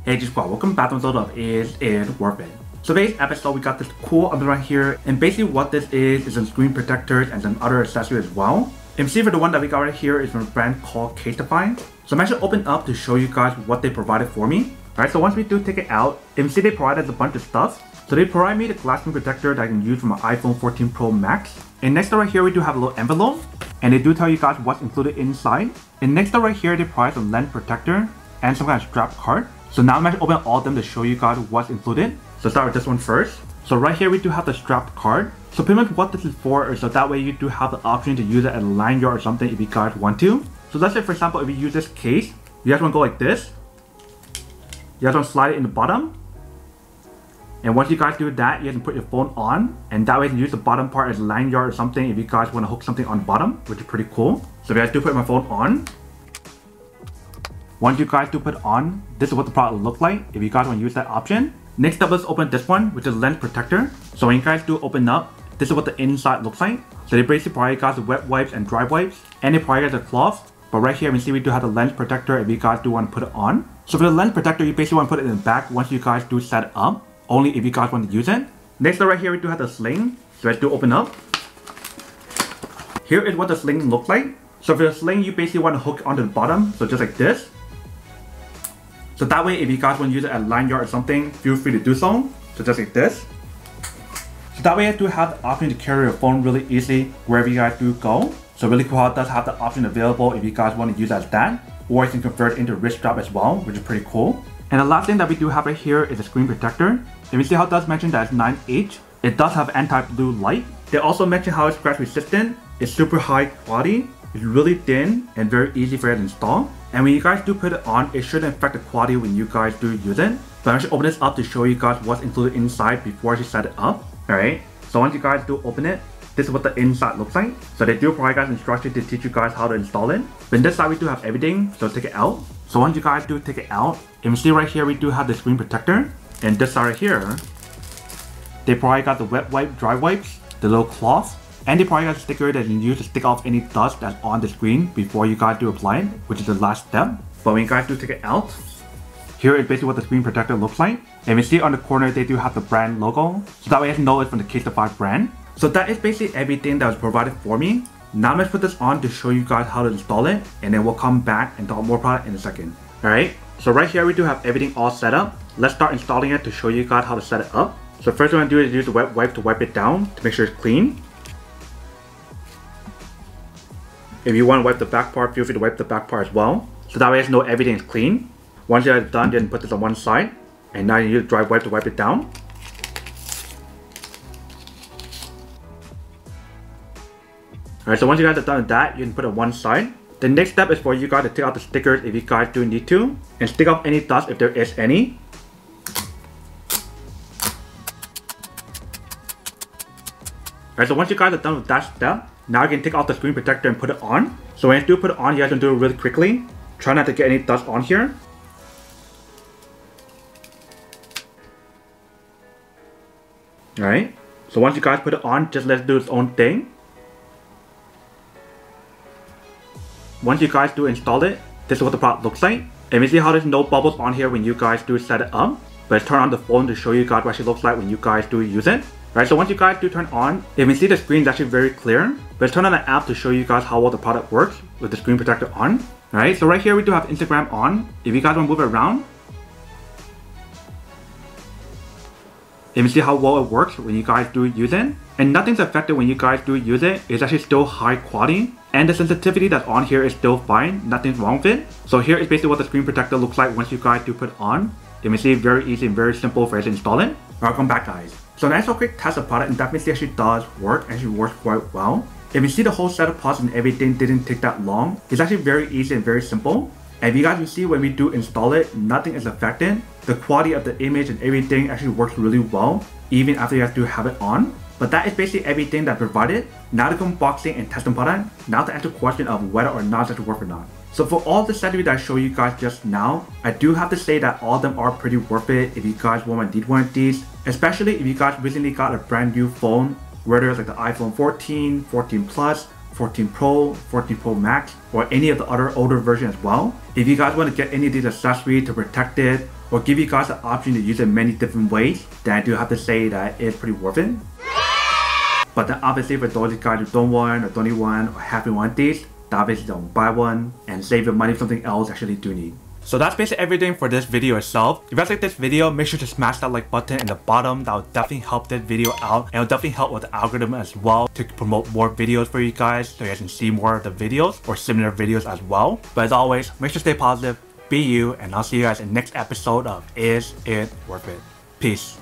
Hey G Squad, welcome back to episode of Is It Worth It? So today's episode we got this cool update right here, and basically what this is some screen protectors and some other accessories as well. And see for the one that we got right here is from a brand called Casetify. So I'm actually open up to show you guys what they provided for me. Alright, so once we do take it out, you can see they provided a bunch of stuff. So they provide me the glass screen protector that I can use for my iPhone 14 Pro Max. And next up right here we do have a little envelope, and they do tell you guys what's included inside. And next up right here they provide some lens protector and some kind of strap card. So now I'm actually opening all of them to show you guys what's included. So start with this one first. So right here we do have the strap card. So pretty much what this is for is so that way you do have the option to use it at a lanyard or something if you guys want to. So let's say for example if you use this case, you guys want to go like this. You guys want to slide it in the bottom. And once you guys do that, you guys can put your phone on. And that way you can use the bottom part as a lanyard or something if you guys want to hook something on the bottom, which is pretty cool. So if you guys do put my phone on. Once you guys do put it on, this is what the product will look like if you guys want to use that option. Next up, let's open this one, which is lens protector. So when you guys do open up, this is what the inside looks like. So they basically provide you guys the wet wipes and dry wipes, and they provide you guys the cloth. But right here, you can see we do have the lens protector if you guys do want to put it on. So for the lens protector, you basically want to put it in the back once you guys do set it up, only if you guys want to use it. Next up right here, we do have the sling. So let's do open up. Here is what the sling looks like. So for the sling, you basically want to hook onto the bottom, so just like this. So that way, if you guys want to use it at a lanyard or something, feel free to do so. So just like this. So that way you do have the option to carry your phone really easily wherever you guys do go. So really cool how it does have the option available if you guys want to use it as that. Or you can convert it into a wrist strap as well, which is pretty cool. And the last thing that we do have right here is a screen protector. If you see how it does mention that it's 9H, it does have anti-blue light. They also mention how it's scratch resistant, it's super high quality, it's really thin and very easy for you to install. And when you guys do put it on, it shouldn't affect the quality when you guys do use it. But I'm actually open this up to show you guys what's included inside before you set it up. Alright, so once you guys do open it, this is what the inside looks like. So they do provide guys instructions to teach you guys how to install it. But in this side we do have everything, so take it out. So once you guys do take it out, you can see right here we do have the screen protector. And this side right here, they provide guys the wet wipe, dry wipes, the little cloth. And they probably got a sticker that you can use to stick off any dust that's on the screen before you guys do apply it, which is the last step. But when you guys do take it out, here is basically what the screen protector looks like. And you see on the corner they do have the brand logo, so that way you can know it's from the Casetify brand. So that is basically everything that was provided for me. Now I'm going to put this on to show you guys how to install it, and then we'll come back and talk more about it in a second. Alright, so right here we do have everything all set up. Let's start installing it to show you guys how to set it up. So first what I'm going to do is use the wet wipe to wipe it down to make sure it's clean. If you want to wipe the back part, feel free to wipe the back part as well. So that way you know everything is clean. Once you're done, then put this on one side. And now you use a dry wipe to wipe it down. Alright, so once you guys are done with that, you can put it on one side. The next step is for you guys to take out the stickers if you guys do need to. And stick off any dust if there is any. Alright, so once you guys are done with that step, now you can take off the screen protector and put it on. So when you do put it on, you guys can do it really quickly. Try not to get any dust on here. Alright, so once you guys put it on, just let it do its own thing. Once you guys do install it, this is what the product looks like. And you see how there's no bubbles on here when you guys do set it up. But let's turn on the phone to show you guys what it actually looks like when you guys do use it. Alright, so once you guys do turn on, you can see the screen is actually very clear. But let's turn on the app to show you guys how well the product works with the screen protector on. Alright, so right here we do have Instagram on. If you guys want to move it around, you can see how well it works when you guys do use it. And nothing's affected when you guys do use it. It's actually still high quality. And the sensitivity that's on here is still fine. Nothing's wrong with it. So here is basically what the screen protector looks like once you guys do put it on. You can see very easy and very simple for you to install it. Welcome back guys. So nice a quick test of product, and definitely actually does work, and actually works quite well. If you see the whole setup process and everything didn't take that long, it's actually very easy and very simple. And if you guys can see when we do install it, nothing is affected. The quality of the image and everything actually works really well, even after you guys do have it on. But that is basically everything that provided. Now to come unboxing and testing product, now to answer the question of whether or not it's worth or not. So for all the accessories that I showed you guys just now, I do have to say that all of them are pretty worth it if you guys want to need one of these. Especially if you guys recently got a brand new phone, whether it's like the iPhone 14, 14 Plus, 14 Pro, 14 Pro Max, or any of the other older versions as well. If you guys want to get any of these accessories to protect it, or give you guys the option to use it many different ways, then I do have to say that it's pretty worth it. But then obviously for those guys who don't want, or don't need one, or haven't want these, obviously don't buy one and save your money for something else you actually do need. So that's basically everything for this video itself. If you guys like this video, make sure to smash that like button in the bottom. That will definitely help this video out, and it will definitely help with the algorithm as well to promote more videos for you guys so you guys can see more of the videos or similar videos as well. But as always, make sure to stay positive, be you, and I'll see you guys in the next episode of Is It Worth It? Peace.